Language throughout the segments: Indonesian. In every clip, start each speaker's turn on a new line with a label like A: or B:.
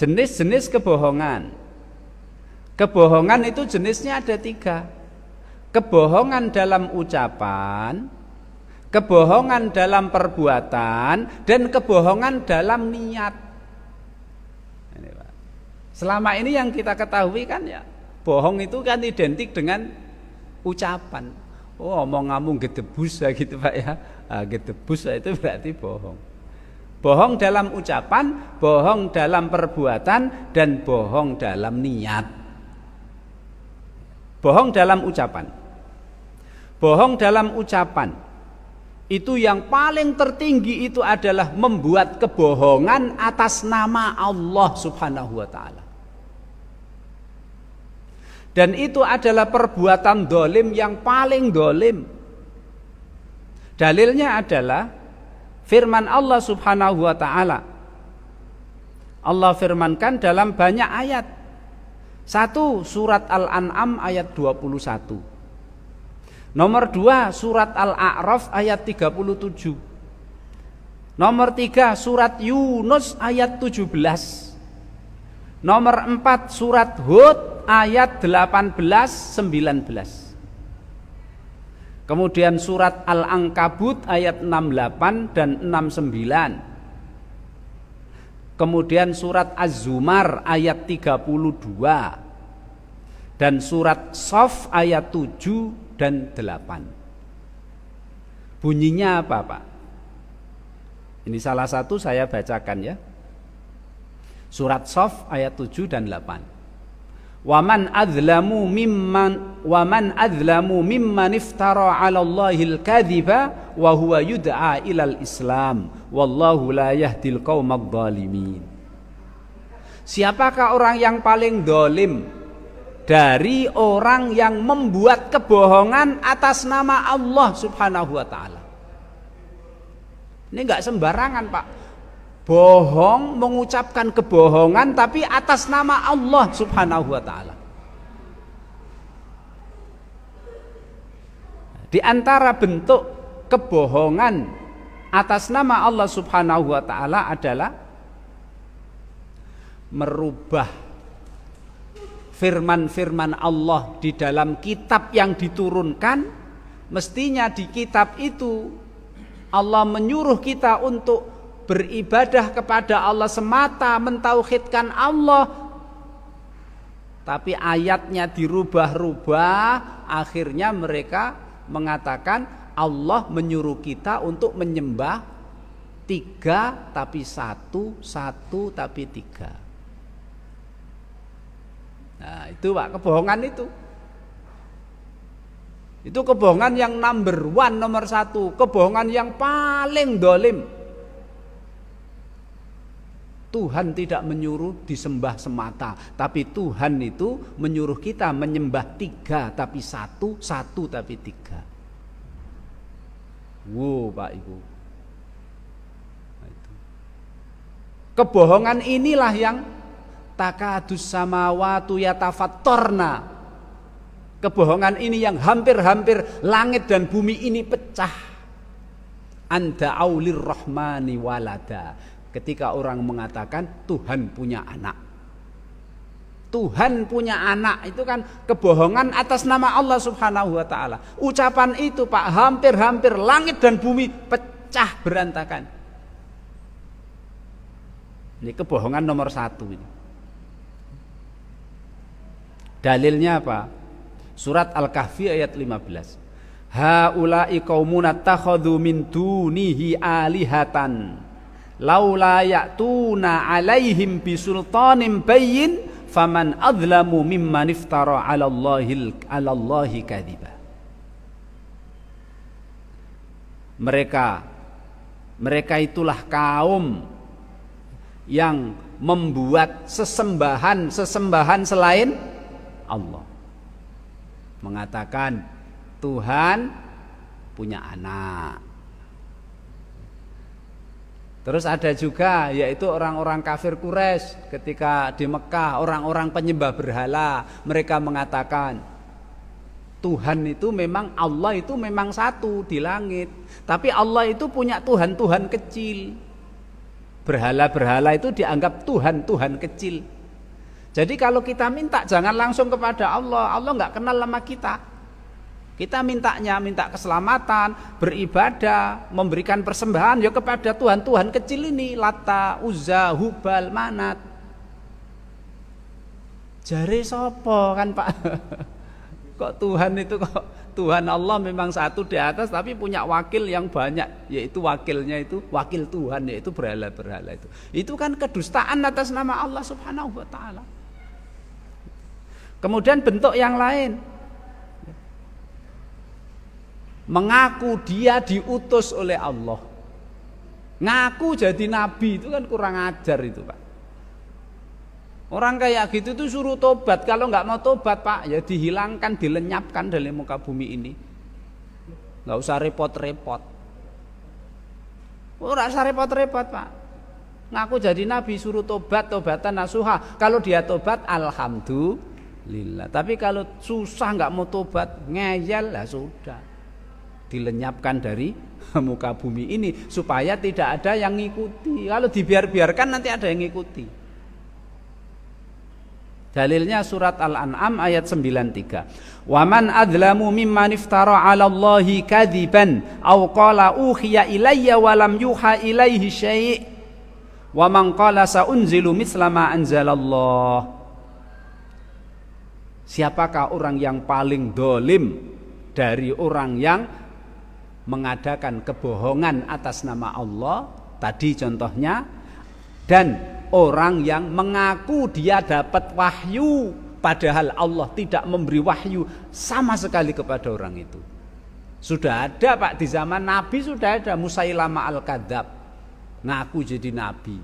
A: Jenis-jenis kebohongan. Kebohongan itu jenisnya ada 3. Kebohongan dalam ucapan, kebohongan dalam perbuatan, dan kebohongan dalam niat. Ini, Pak. Selama ini yang kita ketahui kan ya, bohong itu kan identik dengan ucapan. Oh, omong ngomong gedebus ya gitu Pak ya. Gedebus itu berarti bohong. Bohong dalam ucapan, bohong dalam perbuatan, dan bohong dalam niat. Bohong dalam ucapan. Bohong dalam ucapan itu yang paling tertinggi itu adalah membuat kebohongan atas nama Allah Subhanahu wa ta'ala. Dan itu adalah perbuatan dolim yang paling dolim. Dalilnya adalah firman Allah Subhanahu wa ta'ala. Allah firmankan dalam banyak ayat. 1 surat Al-An'am ayat 21. Nomor 2 surat Al-A'raf ayat 37. Nomor 3 surat Yunus ayat 17. Nomor 4 surat Hud ayat 18-19. Kemudian surat Al-Ankabut ayat 68 dan 69. Kemudian surat Az-Zumar ayat 32. Dan surat Shaf ayat 7 dan 8. Bunyinya apa, Pak? Ini salah satu saya bacakan ya. Surat Shaf ayat 7 dan 8. Waman adzlamu mimman iftara 'ala Allahil kadhiba wa huwa yud'a ilal Islam wallahu la yahdil qaumadh dhalimin. Siapakah orang yang paling dolim dari orang yang membuat kebohongan atas nama Allah Subhanahu wa ta'ala? Ini enggak sembarangan, Pak. Bohong, mengucapkan kebohongan tapi atas nama Allah Subhanahu wa ta'ala. Di antara bentuk kebohongan atas nama Allah Subhanahu wa ta'ala adalah merubah firman-firman Allah di dalam kitab yang diturunkan. Mestinya di kitab itu Allah menyuruh kita untuk beribadah kepada Allah semata, mentauhidkan Allah. Tapi ayatnya dirubah-rubah, akhirnya mereka mengatakan Allah menyuruh kita untuk menyembah 3 tapi 1, 1 tapi 3. Nah itu Pak, kebohongan itu. Itu kebohongan yang number 1, nomor 1. Kebohongan yang paling dolim. Tuhan tidak menyuruh disembah semata, tapi Tuhan itu menyuruh kita menyembah 3 tapi 1, 1 tapi 3. Wow, Pak Ibu. Nah, itu. Kebohongan inilah yang takadus samawatu yatafattorna. Kebohongan ini yang hampir-hampir langit dan bumi ini pecah. Anda aulir rahmani walada. Ketika orang mengatakan Tuhan punya anak. Tuhan punya anak itu kan kebohongan atas nama Allah Subhanahu wa ta'ala. Ucapan itu Pak hampir-hampir langit dan bumi pecah berantakan. Ini kebohongan nomor 1 ini. Dalilnya apa? Surat Al-Kahfi ayat 15. Haula'i qaumuna takhadhu min dunihi alihatan laula ya'tuna 'alaihim bisultanin bayyin faman adzlamu mimman iftara 'ala Allahi kadziba. Mereka itulah kaum yang membuat sesembahan selain Allah. Mengatakan Tuhan punya anak. Terus ada juga yaitu orang-orang kafir Quraisy ketika di Mekah, orang-orang penyembah berhala, mereka mengatakan Tuhan itu memang, Allah itu memang satu di langit, tapi Allah itu punya Tuhan-Tuhan kecil. Berhala-berhala itu dianggap Tuhan-Tuhan kecil. Jadi kalau kita minta jangan langsung kepada Allah. Allah nggak kenal sama kita. Kita minta keselamatan, beribadah, memberikan persembahan ya kepada Tuhan-Tuhan kecil ini, Lata, Uzza, Hubal, Manat. Jare sopo kan Pak? Kok Tuhan itu kok Tuhan Allah memang satu di atas tapi punya wakil yang banyak, yaitu wakilnya itu wakil Tuhan, yaitu berhala-berhala itu. Itu kan kedustaan atas nama Allah Subhanahu wa taala. Kemudian bentuk yang lain, mengaku dia diutus oleh Allah. Ngaku jadi nabi itu kan kurang ajar itu Pak. Orang kayak gitu tuh suruh tobat. Kalau nggak mau tobat Pak, ya dihilangkan, dilenyapkan dari muka bumi ini. Nggak usah repot-repot. Nggak usah repot-repot Pak. Ngaku jadi nabi, suruh tobat, tobatan nasuha. Kalau dia tobat, alhamdulillah. Tapi kalau susah nggak mau tobat, ngeyel lah sudah. Dilenyapkan dari muka bumi ini supaya tidak ada yang ngikuti. Kalau dibiarkan nanti ada yang ngikuti. Dalilnya surat Al-An'am ayat 93. Waman adlamu mimman iftara 'ala Allahi kadziban aw qala uhiya ilayya wa lam yuha ilaihi syai'. Wa man qala saunzilu mitsla ma anzalallah. Siapakah orang yang paling dolim dari orang yang mengadakan kebohongan atas nama Allah tadi contohnya, dan orang yang mengaku dia dapat wahyu padahal Allah tidak memberi wahyu sama sekali kepada orang itu. Sudah ada Pak, di zaman Nabi sudah ada Musailamah al-Kadzab ngaku jadi nabi.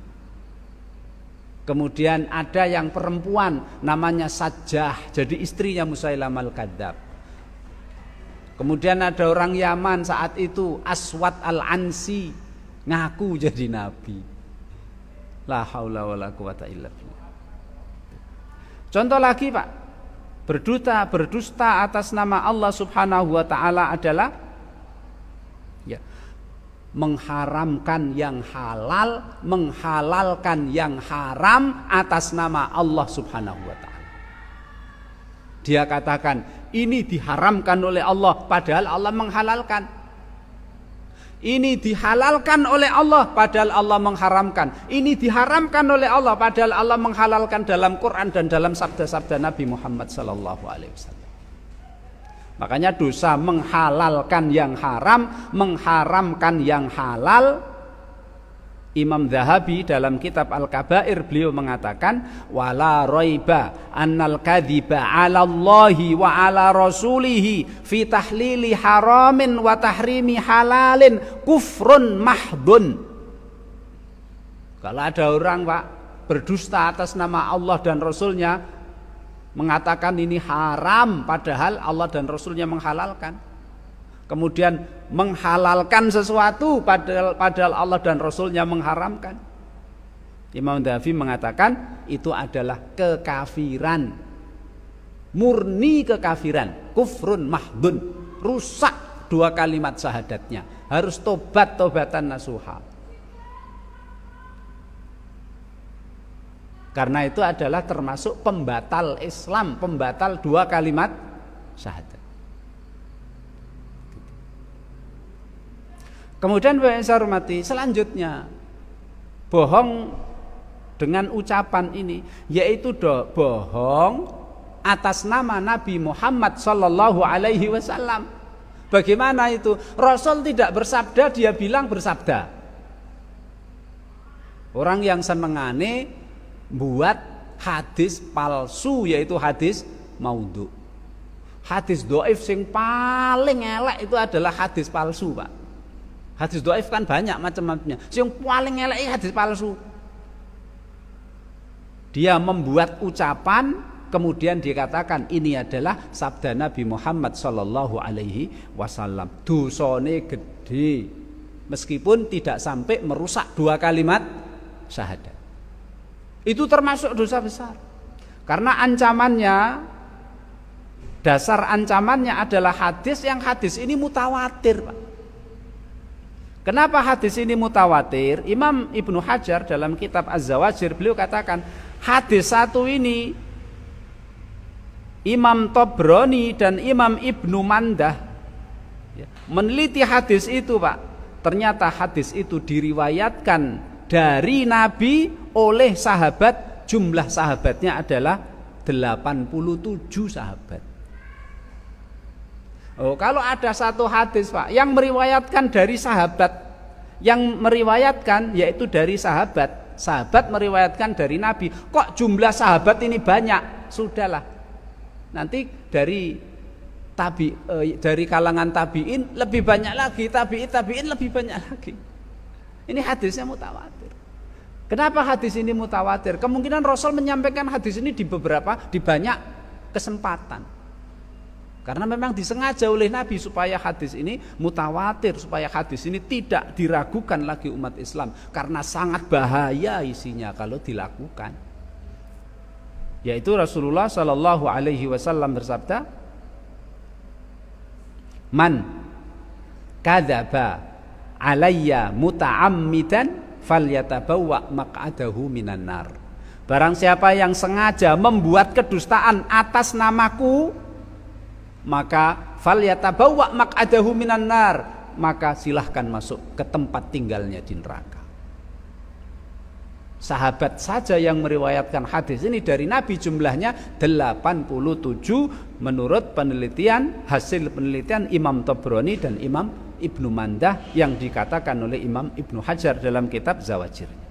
A: Kemudian ada yang perempuan namanya Sajjah jadi istrinya Musailamah al-Kadzab. Kemudian ada orang Yaman saat itu Aswad al-Ansi ngaku jadi nabi. La haula wala quwata illa billah. Contoh lagi Pak, berdusta atas nama Allah Subhanahu wa taala adalah ya, mengharamkan yang halal, menghalalkan yang haram atas nama Allah Subhanahu wa taala. Dia katakan ini diharamkan oleh Allah padahal Allah menghalalkan. Ini dihalalkan oleh Allah padahal Allah mengharamkan. Ini diharamkan oleh Allah padahal Allah menghalalkan dalam Quran dan dalam sabda-sabda Nabi Muhammad sallallahu alaihi wasallam. Makanya dosa menghalalkan yang haram, mengharamkan yang halal. Imam Dzahabi dalam kitab Al-Kabair beliau mengatakan wala raiba annal kadziba 'ala Allahi wa 'ala rasulihi fi tahlili haramin wa tahrimi halalin kufrun mahdun. Kalau ada orang Pak berdusta atas nama Allah dan Rasulnya, mengatakan ini haram padahal Allah dan Rasulnya menghalalkan, kemudian menghalalkan sesuatu padahal Allah dan Rasulnya mengharamkan, Imam Dzahabi mengatakan itu adalah kekafiran, murni kekafiran, kufrun mahdun, rusak dua kalimat syahadatnya, harus tobatan nasuha. Karena itu adalah termasuk pembatal Islam, pembatal dua kalimat syahadat. Kemudian Bapak saya hormati, selanjutnya bohong dengan ucapan ini, yaitu bohong atas nama Nabi Muhammad sallallahu alaihi wasallam. Bagaimana itu? Rasul tidak bersabda, dia bilang bersabda. Orang yang senengane buat hadis palsu, yaitu hadis maudhu. Hadis dhaif sing paling elek itu adalah hadis palsu, Pak. Hadis dhaif kan banyak macam-macamnya. Yang paling elek hadis palsu. Dia membuat ucapan kemudian dikatakan ini adalah sabda Nabi Muhammad sallallahu alaihi wasallam. Dosane gede meskipun tidak sampai merusak dua kalimat syahadat. Itu termasuk dosa besar. Karena ancamannya, dasar ancamannya adalah hadis yang hadis ini mutawatir, Pak. Kenapa hadis ini mutawatir? Imam Ibnu Hajar dalam kitab Az-Zawajir beliau katakan hadis satu ini Imam Tabrani dan Imam Ibnu Mandah meneliti hadis itu, Pak. Ternyata hadis itu diriwayatkan dari Nabi oleh sahabat, jumlah sahabatnya adalah 87 sahabat. Oh, kalau ada satu hadis, Pak, yang meriwayatkan dari sahabat, yang meriwayatkan yaitu dari sahabat, sahabat meriwayatkan dari Nabi, kok jumlah sahabat ini banyak? Sudahlah, nanti dari dari kalangan tabiin lebih banyak lagi, tabiin lebih banyak lagi. Ini hadisnya mutawatir. Kenapa hadis ini mutawatir? Kemungkinan Rasul menyampaikan hadis ini di banyak kesempatan. Karena memang disengaja oleh Nabi supaya hadis ini mutawatir, supaya hadis ini tidak diragukan lagi umat Islam, karena sangat bahaya isinya kalau dilakukan. Yaitu Rasulullah Shallallahu Alaihi Wasallam bersabda, "Man kadzaba alayya muta'ammidan falyatabawwa maq'adahu minan nar." Barang siapa yang sengaja membuat kedustaan atas namaku, maka falyatabawwa maq'adahu minan nar, maka silahkan masuk ke tempat tinggalnya di neraka. Sahabat saja yang meriwayatkan hadis ini dari Nabi jumlahnya 87 menurut penelitian, hasil penelitian Imam Tabrani dan Imam Ibnu Mandah yang dikatakan oleh Imam Ibnu Hajar dalam kitab Zawajirnya.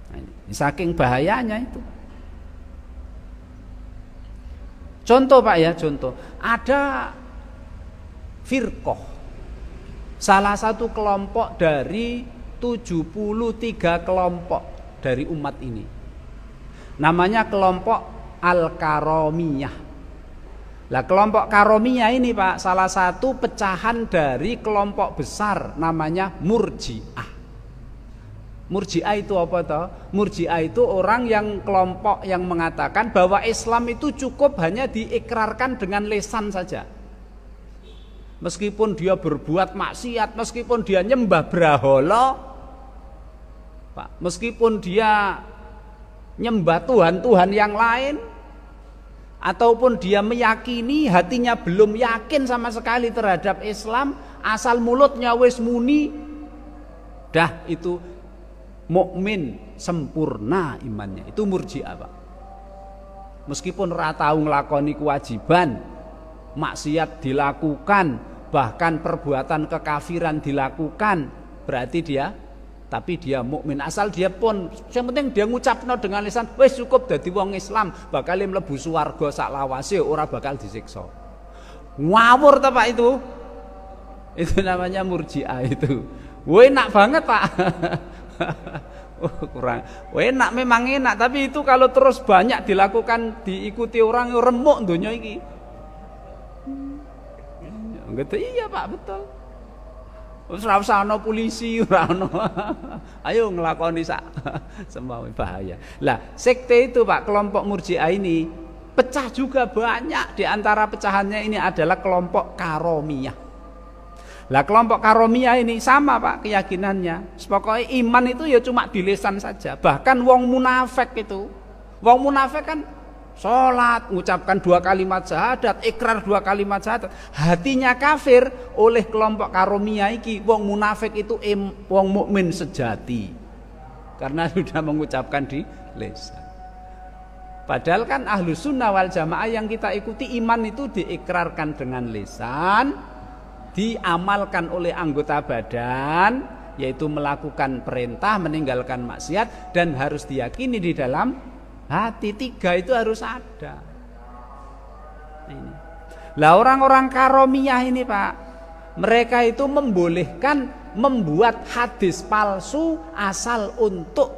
A: Nah, ini saking bahayanya itu. Contoh, Pak, ya, contoh. Ada firqah, salah satu kelompok dari 73 kelompok dari umat ini. Namanya kelompok Al-Karomiyah. Lah, kelompok Karomiyah ini, Pak, salah satu pecahan dari kelompok besar namanya Murji'ah. Murji'ah itu apa toh? Murji'ah itu orang yang kelompok yang mengatakan bahwa Islam itu cukup hanya diikrarkan dengan lisan saja. Meskipun dia berbuat maksiat, meskipun dia nyembah brahala, Pak, meskipun dia nyembah Tuhan-Tuhan yang lain, ataupun dia meyakini hatinya belum yakin sama sekali terhadap Islam, asal mulutnya wis muni, dah itu mukmin sempurna imannya. Itu Murji'ah, Pak. Meskipun ora tau nglakoni kewajiban, maksiat dilakukan, bahkan perbuatan kekafiran dilakukan, berarti dia, tapi dia mukmin. Asal dia pun, yang penting dia ngucapno dengan lisan, wis cukup dadi wong Islam, bakal mlebu swarga sak lawase, ora bakal disiksa. Ngawur ta, Pak, itu? Itu namanya Murji'ah itu. Enak banget, Pak. Kurang enak, memang enak, tapi itu kalau terus banyak dilakukan, diikuti orang, remuk dunia iki. Gitu, iya, Pak, betul. Ora usah ana polisi, ora ono. Ayo nglakoni sak semau, bahaya. Lah, sekte itu, Pak, kelompok Murji'ah ini pecah juga banyak. Di antara pecahannya ini adalah kelompok Karomiyah. Lah, kelompok Karomiyah ini sama, Pak, keyakinannya. Pokoknya iman itu ya cuma di lisan saja. Bahkan wong munafik itu, wong munafik kan sholat, mengucapkan 2 kalimat syahadat, ikrar 2 kalimat syahadat, hatinya kafir. Oleh kelompok Karomiyah iki, wong munafik itu wong mukmin sejati, karena sudah mengucapkan di lisan. Padahal kan Ahlus Sunnah wal Jamaah yang kita ikuti, iman itu diikrarkan dengan lisan, diamalkan oleh anggota badan, yaitu melakukan perintah, meninggalkan maksiat, dan harus diyakini di dalam hati. 3 itu harus ada. Ini. Lah, orang-orang Karomiyah ini, Pak, mereka itu membolehkan membuat hadis palsu asal untuk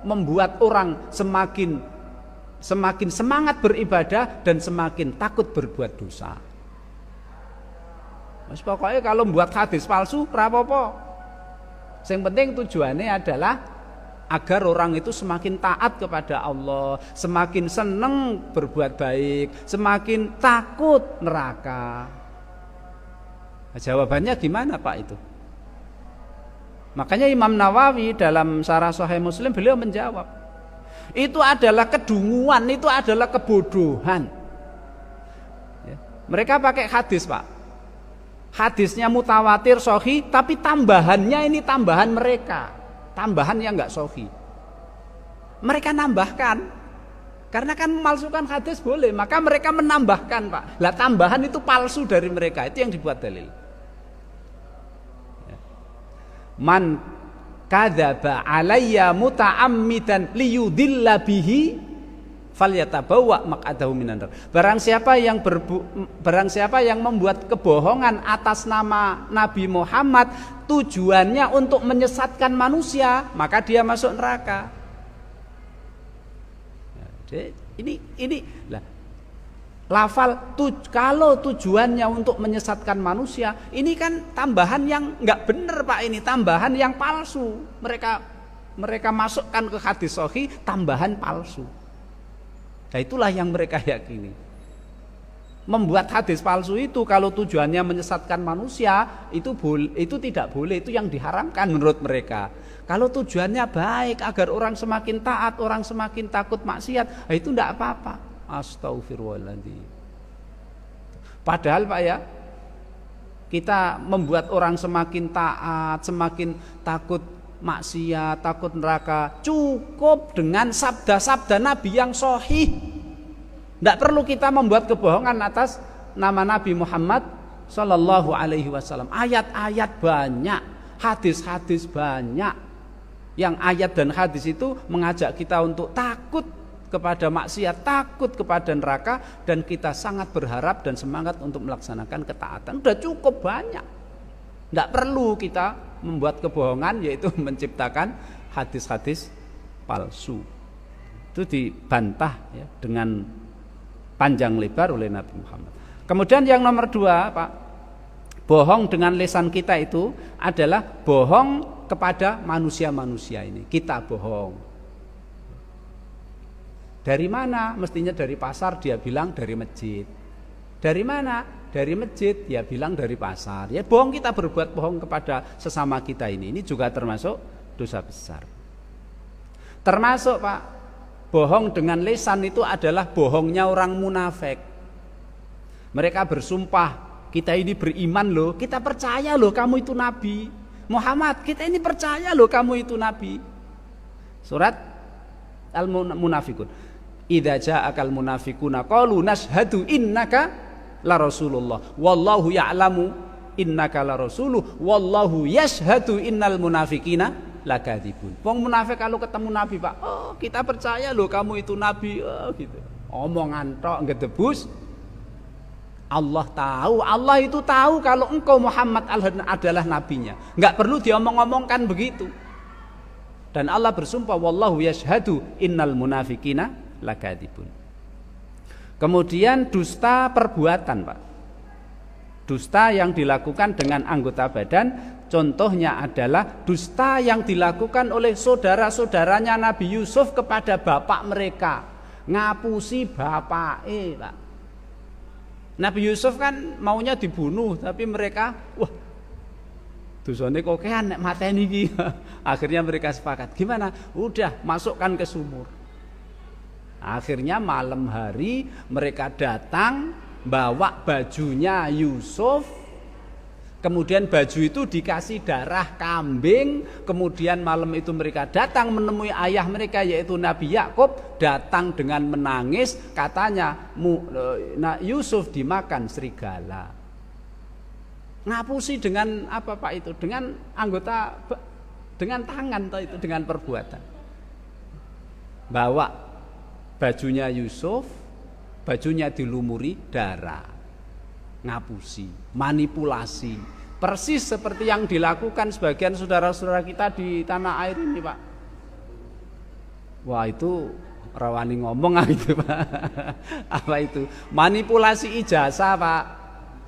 A: membuat orang semakin semangat beribadah dan semakin takut berbuat dosa. Mas, pokoknya kalau membuat hadis palsu ora apa-apa. Yang penting tujuannya adalah agar orang itu semakin taat kepada Allah, semakin seneng berbuat baik, semakin takut neraka. Nah, jawabannya gimana, Pak, itu? Makanya Imam Nawawi dalam Syarah Sahih Muslim beliau menjawab, itu adalah kedunguan, itu adalah kebodohan. Ya. Mereka pakai hadis, Pak. Hadisnya mutawatir sahih, tapi tambahannya ini tambahan mereka, tambahan yang enggak sahih. Mereka nambahkan, karena kan memalsukan hadis boleh, maka mereka menambahkan, Pak. Lah tambahan itu palsu dari mereka, itu yang dibuat dalil. Man kadzaba alayya muta'ammidan liyudilla bihi falyatabawwa maq'adahu minan nar. Barang siapa yang membuat kebohongan atas nama Nabi Muhammad tujuannya untuk menyesatkan manusia, maka dia masuk neraka. Ini lah. Lafal kalau tujuannya untuk menyesatkan manusia, ini kan tambahan yang enggak benar, Pak, ini tambahan yang palsu. Mereka masukkan ke hadis sahih tambahan palsu. Nah, itulah yang mereka yakini. Membuat hadis palsu itu kalau tujuannya menyesatkan manusia, itu tidak boleh, itu yang diharamkan menurut mereka. Kalau tujuannya baik agar orang semakin taat, orang semakin takut maksiat, itu enggak apa-apa. Astagfirullahaladzim. Padahal, Pak, ya, kita membuat orang semakin taat, semakin takut maksiat, takut neraka, cukup dengan sabda-sabda Nabi yang sahih. Tidak perlu kita membuat kebohongan atas nama Nabi Muhammad Sallallahu Alaihi Wasallam. Ayat-ayat banyak, hadis-hadis banyak, yang ayat dan hadis itu mengajak kita untuk takut kepada maksiat, takut kepada neraka, dan kita sangat berharap dan semangat untuk melaksanakan ketaatan. Sudah cukup banyak. Tidak perlu kita membuat kebohongan, yaitu menciptakan hadis-hadis palsu. Itu dibantah ya, dengan panjang lebar oleh Nabi Muhammad. Kemudian yang nomor 2, Pak, bohong dengan lisan kita itu adalah bohong kepada manusia-manusia ini. Kita bohong. Dari mana? Mestinya dari pasar, dia bilang dari masjid. Dari mana? Dari masjid, dia bilang dari pasar. Ya, bohong, kita berbuat bohong kepada sesama kita ini juga termasuk dosa besar. Termasuk, Pak, bohong dengan lisan itu adalah bohongnya orang munafik. Mereka bersumpah, kita ini beriman loh, kita percaya loh kamu itu nabi. Muhammad, kita ini percaya loh kamu itu nabi. Surat Al-Munafikun. Idza ja'akal munafiquna qalu nashhadu innaka la rasulullah wallahu ya'lamu innaka la rasuluh wallahu yashhadu innal munafiqina lakadzibun. Wong munafik kalau ketemu nabi, Pak, oh kita percaya loh kamu itu nabi, oh gitu. Omongan tok ngedebus. Allah tahu, Allah itu tahu kalau engkau Muhammad adalah nabinya. Enggak perlu diomong-omongkan begitu. Dan Allah bersumpah wallahu yashhadu innal munafiqina lakadzibun. Kemudian dusta perbuatan, Pak. Dusta yang dilakukan dengan anggota badan, contohnya adalah dusta yang dilakukan oleh saudara-saudaranya Nabi Yusuf kepada bapak mereka. Ngapusi bapake, Pak. Nabi Yusuf kan maunya dibunuh, tapi mereka, wah, dosane kok kean nek mateni iki. Akhirnya mereka sepakat, gimana? Udah, masukkan ke sumur. Akhirnya malam hari mereka datang bawa bajunya Yusuf, kemudian baju itu dikasih darah kambing, kemudian malam itu mereka datang menemui ayah mereka yaitu Nabi Yakub, datang dengan menangis, katanya Yusuf dimakan serigala. Ngapusi dengan apa, Pak, itu? Dengan anggota, dengan tangan itu, dengan perbuatan. Bawa bajunya Yusuf, bajunya dilumuri darah, ngapusi, manipulasi, persis seperti yang dilakukan sebagian saudara-saudara kita di tanah air ini, Pak. Wah, itu rawani ngomong gitu, Pak. Apa itu? Manipulasi ijazah, Pak.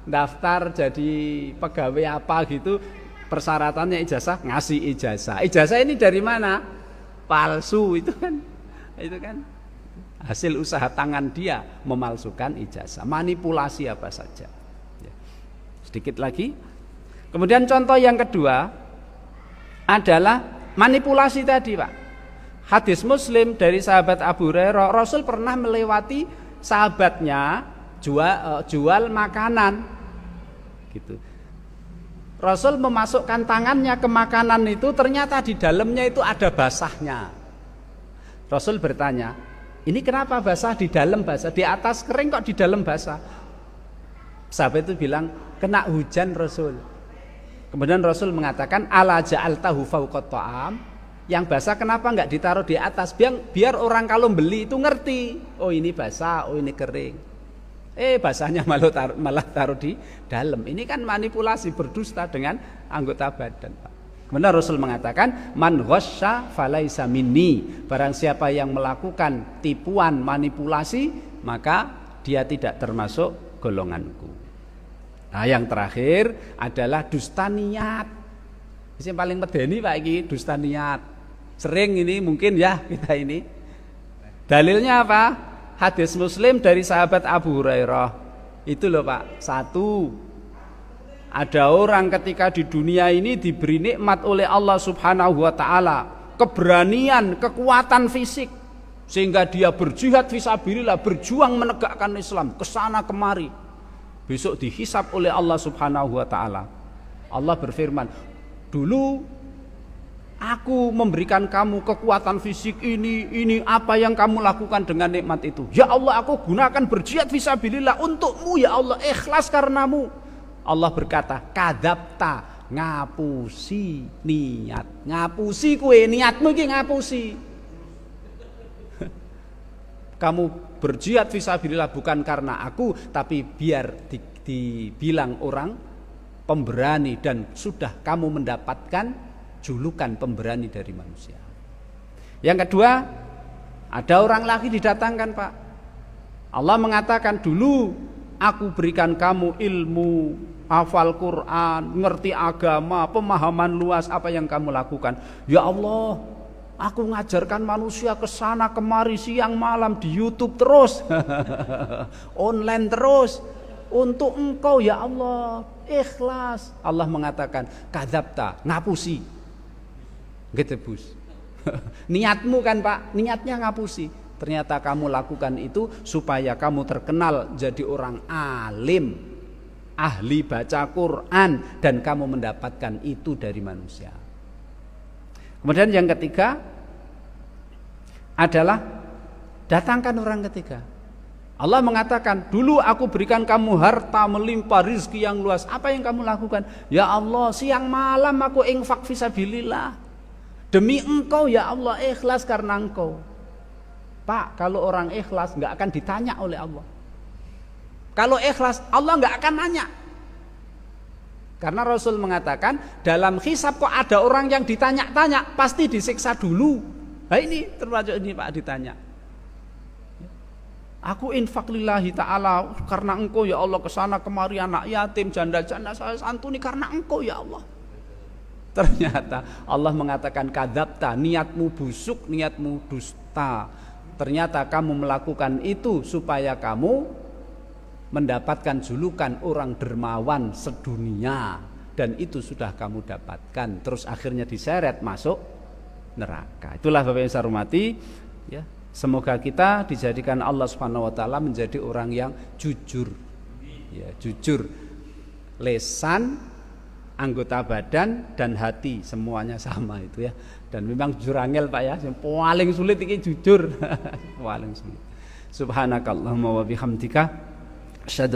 A: Daftar jadi pegawai apa gitu, persyaratannya ijazah, ngasih ijazah. Ijazah ini dari mana? Palsu itu kan. Itu kan hasil usaha tangan dia memalsukan ijazah, manipulasi apa saja. Sedikit lagi. Kemudian contoh yang kedua, adalah manipulasi tadi, Pak. Hadis Muslim dari sahabat Abu Hurairah, Rasul pernah melewati sahabatnya jual makanan gitu. Rasul memasukkan tangannya ke makanan itu, ternyata di dalamnya itu ada basahnya. Rasul bertanya, ini kenapa basah, di dalam basah, di atas kering kok di dalam basah? Sahabat itu bilang, kena hujan Rasul. Kemudian Rasul mengatakan, ala ja'altahu fawqat ta'am, yang basah kenapa enggak ditaruh di atas, biar orang kalau beli itu ngerti, oh ini basah, oh ini kering. Basahnya malah taruh di dalam. Ini kan manipulasi, berdusta dengan anggota badan, Pak. Kemudian Rasul mengatakan, man ghasya falaisa minni, barang siapa yang melakukan tipuan, manipulasi, maka dia tidak termasuk golonganku. Nah, yang terakhir adalah dusta niat. Ini yang paling medeni, Pak, ini dusta niat. Sering ini mungkin ya kita ini. Dalilnya apa? Hadis Muslim dari sahabat Abu Hurairah. Itu loh, Pak. Satu, ada orang ketika di dunia ini diberi nikmat oleh Allah Subhanahu wa taala, keberanian, kekuatan fisik, sehingga dia berjihad fisabilillah, berjuang menegakkan Islam kesana kemari. Besok dihisab oleh Allah Subhanahu wa taala. Allah berfirman, dulu aku memberikan kamu kekuatan fisik ini apa yang kamu lakukan dengan nikmat itu? Ya Allah, aku gunakan berjihad fisabilillah untukmu ya Allah, ikhlas karenamu. Allah berkata, kadzabta, ngapusi niat. Ngapusi kue, niatmu iki ngapusi. Kamu berjihad fisabilillah bukan karena aku, tapi biar dibilang orang pemberani, dan sudah kamu mendapatkan julukan pemberani dari manusia. Yang kedua, ada orang lagi didatangkan, Pak. Allah mengatakan, dulu aku berikan kamu ilmu, hafal Quran, ngerti agama, pemahaman luas, apa yang kamu lakukan? Ya Allah, aku ngajarkan manusia kesana kemari, siang malam di YouTube terus, online terus, untuk engkau ya Allah, ikhlas. Allah mengatakan, kadzabta, ngapusi. Gitu, Bus. Niatmu kan, Pak, niatnya ngapusi. Ternyata kamu lakukan itu supaya kamu terkenal jadi orang alim, ahli baca Quran, dan kamu mendapatkan itu dari manusia. Kemudian yang ketiga adalah datangkan orang ketiga. Allah mengatakan, dulu aku berikan kamu harta melimpah, rizki yang luas. Apa yang kamu lakukan? Ya Allah, siang malam aku infak fisabilillah. Demi engkau ya Allah, ikhlas karena engkau. Pak, kalau orang ikhlas nggak akan ditanya oleh Allah. Kalau ikhlas, Allah nggak akan nanya. Karena Rasul mengatakan, dalam hisab kok ada orang yang ditanya-tanya, pasti disiksa dulu. Nah ini termasuk ini, Pak, ditanya. Aku infak lillahi ta'ala karena engkau ya Allah, kesana kemari anak yatim, janda-janda saya santuni karena engkau ya Allah. Ternyata Allah mengatakan, kadzabta, niatmu busuk, niatmu dusta. Ternyata kamu melakukan itu supaya kamu mendapatkan julukan orang dermawan sedunia, dan itu sudah kamu dapatkan. Terus akhirnya diseret masuk neraka. Itulah Bapak yang saya hormati, ya. Semoga kita dijadikan Allah Subhanahu wa taala menjadi orang yang jujur. Ya, jujur. Lesan, anggota badan, dan hati semuanya sama itu ya. Dan memang jujur angel, Pak ya. Yang paling sulit ini jujur. Paling sulit. Subhanakallahumma wa bihamdika asyhadu